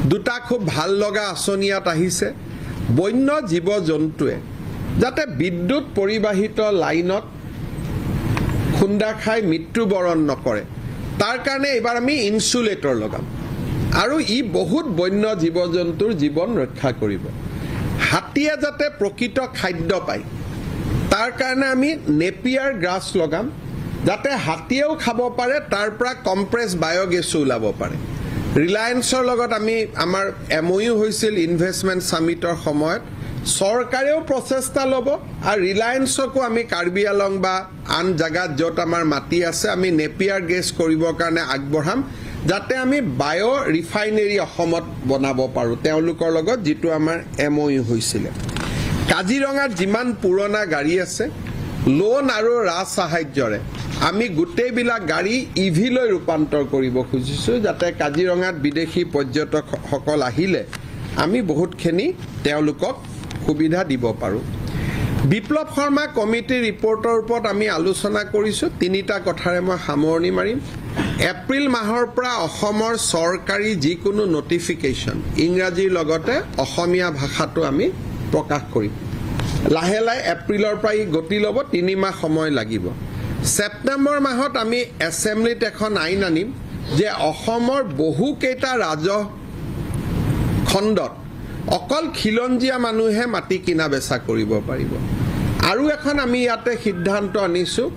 দুটা খুব ভাল লগা আঁচনিয়াত আহিছে বন্য জীৱ জন্তুৱে যাতে বিদ্যুৎ পৰিবাহিত লাইনত খুন্দা খাই মৃত্যুবৰণ নকৰে তাৰ কাৰণে এবাৰ আমি ইনসুলেটৰ লগাম আৰু ই বহুত বন্য জীৱ জন্তুৰ জীৱন ৰক্ষা কৰিব হাতীয়ে যাতে প্ৰকৃত খাদ্য পায় তাৰ কাৰণে আমি নেপিয়াৰ গ্ৰাছ লগাম যাতে হাতীয়েও খাব পাৰে তাৰ পৰা কম্প্ৰেছ বায়োগেছ ওলাব পাৰে ৰিলায়েন্সৰ লগত আমি আমাৰ এমঅইউ হৈছিল ইনভেষ্টমেন্ট সামিটৰ সময়ত সৰকাৰেও প্ৰচেষ্টা ল'ব আৰু ৰিলায়েন্সকো আমি কাৰ্বি আলং বা আন জাগাত য'ত আমাৰ মাটি আছে আমি নেপিয়াৰ গেছ কৰিবৰ কাৰণে আগবঢ়াম যাতে আমি বায়ো ৰিফাইনেৰী অসমত বনাব পাৰোঁ তেওঁলোকৰ লগত যিটো আমাৰ এমঅইউ হৈছিল কাজিৰঙাত যিমান পুৰণা গাড়ী আছে লোন আৰু ৰাজ সাহায্যৰে আমি গোটেইবিলাক গাড়ী ইভিলৈ ৰূপান্তৰ কৰিব খুজিছোঁ যাতে কাজিৰঙাত বিদেশী পৰ্যটকসকল আহিলে আমি বহুতখিনি তেওঁলোকক সুবিধা দিব পাৰোঁ বিপ্লৱ শৰ্মা কমিটিৰ ৰিপৰ্টৰ ওপৰত আমি আলোচনা কৰিছোঁ তিনিটা কথাৰে মই সামৰণি মাৰিম এপ্ৰিল মাহৰ পৰা অসমৰ চৰকাৰী যিকোনো নটিফিকেশ্যন ইংৰাজীৰ লগতে অসমীয়া ভাষাটো আমি প্ৰকাশ কৰিম লাহে লাহে এপ্ৰিলৰ পৰা ই গতি ল'ব 3 মাহ সময় লাগিব সেপ্টেম্বৰ মাহত আমি এছেম্বলিত এখন আইন আনিম যে অসমৰ বহুকেইটা ৰাজহ খণ্ডত অকল খিলঞ্জীয়া মানুহে মাটি কিনা বেচা কৰিব পাৰিব আৰু এখন আমি ইয়াতে সিদ্ধান্ত আনিছোঁ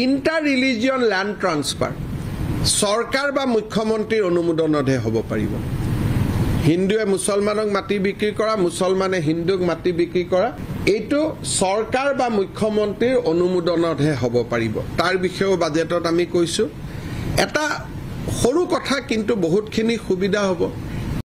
ইণ্টাৰ ৰিলিজিয়ন ল্যান্ড ট্ৰান্সফাৰ চৰকাৰ বা মুখ্যমন্ত্ৰীৰ অনুমোদনতহে হ'ব পাৰিব হিন্দুৱে মুছলমানক মাটি বিক্ৰী কৰা মুছলমানে হিন্দুক মাটি বিক্ৰী কৰা এইটো চৰকাৰ বা মুখ্যমন্ত্ৰীৰ অনুমোদনতহে হ'ব পাৰিব তাৰ বিষয়েও বাজেটত আমি কৈছোঁ এটা সৰু কথা কিন্তু বহুতখিনি সুবিধা হ'ব